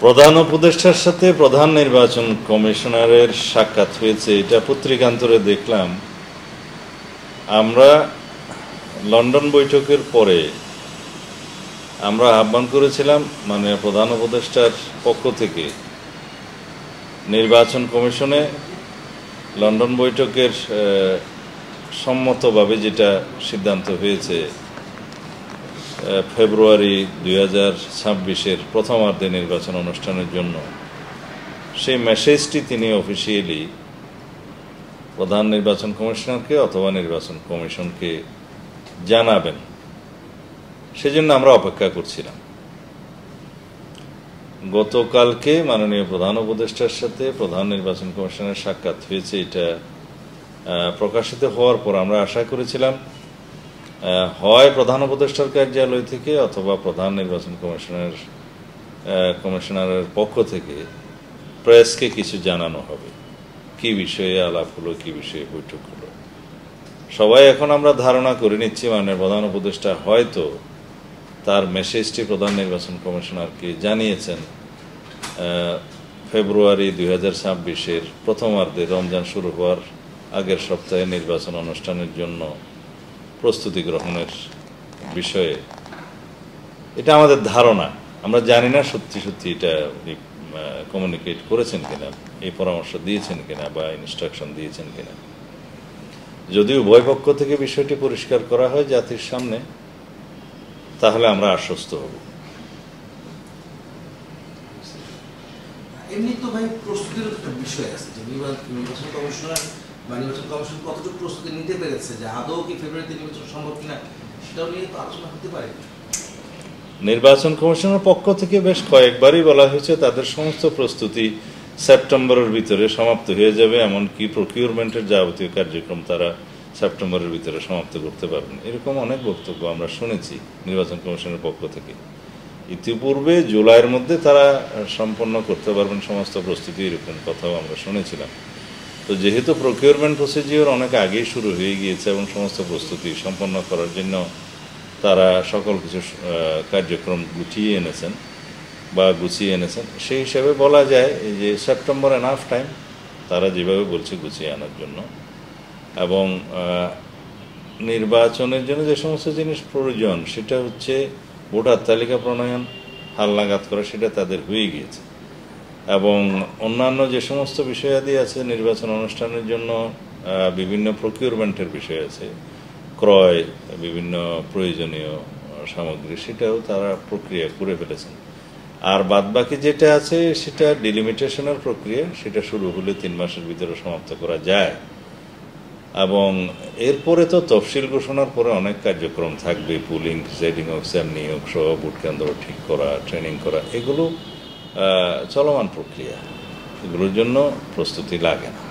প্রধান উপদেষ্টার সাথে প্রধান নির্বাচন কমিশনারের সাক্ষাৎ হয়েছে, এটা পত্রিকান্তরে দেখলাম। আমরা লন্ডন বৈঠকের পরে আমরা আহ্বান করেছিলাম মাননীয় প্রধান উপদেষ্টার পক্ষ থেকে নির্বাচন কমিশনে লন্ডন বৈঠকের সম্মতভাবে যেটা সিদ্ধান্ত হয়েছে ফেব্রুয়ারি 2026-এর প্রথমার্ধে নির্বাচন অনুষ্ঠানের জন্য, সেই মেসেজটি তিনি অফিসিয়ালি প্রধান নির্বাচন কমিশনারকে অথবা নির্বাচন কমিশনকে জানাবেন। সেজন্য আমরা অপেক্ষা করছিলাম। গতকালকে মাননীয় প্রধান উপদেষ্টার সাথে প্রধান নির্বাচন কমিশনের সাক্ষাৎ হয়েছে। এটা প্রকাশিত হওয়ার পর আমরা আশা করেছিলাম হয় প্রধান উপদেষ্টার কার্যালয় থেকে অথবা প্রধান নির্বাচন কমিশনারের পক্ষ থেকে প্রেসকে কিছু জানানো হবে, কি বিষয়ে আলাপ হলো, কি বিষয়ে বৈঠক হলো। সবাই এখন আমরা ধারণা করে নিচ্ছি মাননীয় প্রধান উপদেষ্টা হয়তো তার মেসেজটি প্রধান নির্বাচন কমিশনারকে জানিয়েছেন ফেব্রুয়ারি 2026-এর প্রথমার্ধে রমজান শুরু হওয়ার আগের সপ্তাহে নির্বাচন অনুষ্ঠানের জন্য প্রস্তুতি গ্রহণের বিষয়ে। এটা আমাদের ধারণা, আমরা জানি না সত্যি সত্যি এটা কমিউনিকেট করেছেন কিনা, এই পরামর্শ দিয়েছেন কিনা বা ইনস্ট্রাকশন দিয়েছেন কিনা। যদি উভয় পক্ষ থেকে বিষয়টি পরিষ্কার করা হয় জাতির সামনে, তাহলে আমরা আশ্বস্ত হব। এমনি তো ভাই প্রস্তুতির একটা বিষয় আছে যে নির্বাচন কমিশনার বা নির্বাচন কমিশন কতটুকু প্রস্তুতি নিতে পেরেছে, যে আদৌ কি ফেব্রুয়ারিতে নির্বাচন সম্ভব কিনা, সেটাও নিয়ে তো আলোচনা হতে পারে। নির্বাচন কমিশনের পক্ষ থেকে বেশ কয়েকবারই বলা হয়েছে তাদের সমস্ত প্রস্তুতি সেপ্টেম্বরের ভিতরে সমাপ্ত হয়ে যাবে, এমনকি প্রকিউরমেন্টের যাবতীয় কার্যক্রম তারা সেপ্টেম্বরের ভিতরে সমাপ্ত করতে পারবেন। এরকম অনেক বক্তব্য আমরা শুনেছি নির্বাচন কমিশনের পক্ষ থেকে। ইতিপূর্বে জুলাইয়ের মধ্যে তারা সম্পন্ন করতে পারবেন সমস্ত প্রস্তুতি, এরকম কথাও আমরা শুনেছিলাম। তো যেহেতু প্রকিউরমেন্ট প্রসিজিওর অনেক আগেই শুরু হয়ে গিয়েছে এবং সমস্ত প্রস্তুতি সম্পন্ন করার জন্য তারা সকল কিছু কার্যক্রম গুছিয়ে এনেছেন, সেই হিসাবে বলা যায় যে সেপ্টেম্বর এনাফ টাইম তারা যেভাবে বলছে গুছিয়ে আনার জন্য। এবং নির্বাচনের জন্য যে সমস্ত জিনিস প্রয়োজন সেটা হচ্ছে ভোটার তালিকা প্রণয়ন, হালনাগাদ করা, সেটা তাদের হয়ে গিয়েছে। এবং অন্যান্য যে সমস্ত বিষয়াদি আছে নির্বাচন অনুষ্ঠানের জন্য, বিভিন্ন প্রকিউরমেন্টের বিষয় আছে, ক্রয়, বিভিন্ন প্রয়োজনীয় সামগ্রী, সেটাও তারা প্রক্রিয়া করে ফেলেছেন। আর বাদবাকি যেটা আছে সেটা ডিলিমিটেশনের প্রক্রিয়া, সেটা শুরু হলে 3 মাসের ভিতরে সমাপ্ত করা যায়। এবং এরপরে তো তফসিল ঘোষণার পরে অনেক কার্যক্রম থাকবে, পুলিং, প্রিসাইডিং অফিসার নিয়োগ সহ ভোট কেন্দ্র ঠিক করা, ট্রেনিং করা, এগুলো চলমান প্রক্রিয়া, এগুলোর জন্য প্রস্তুতি লাগে না।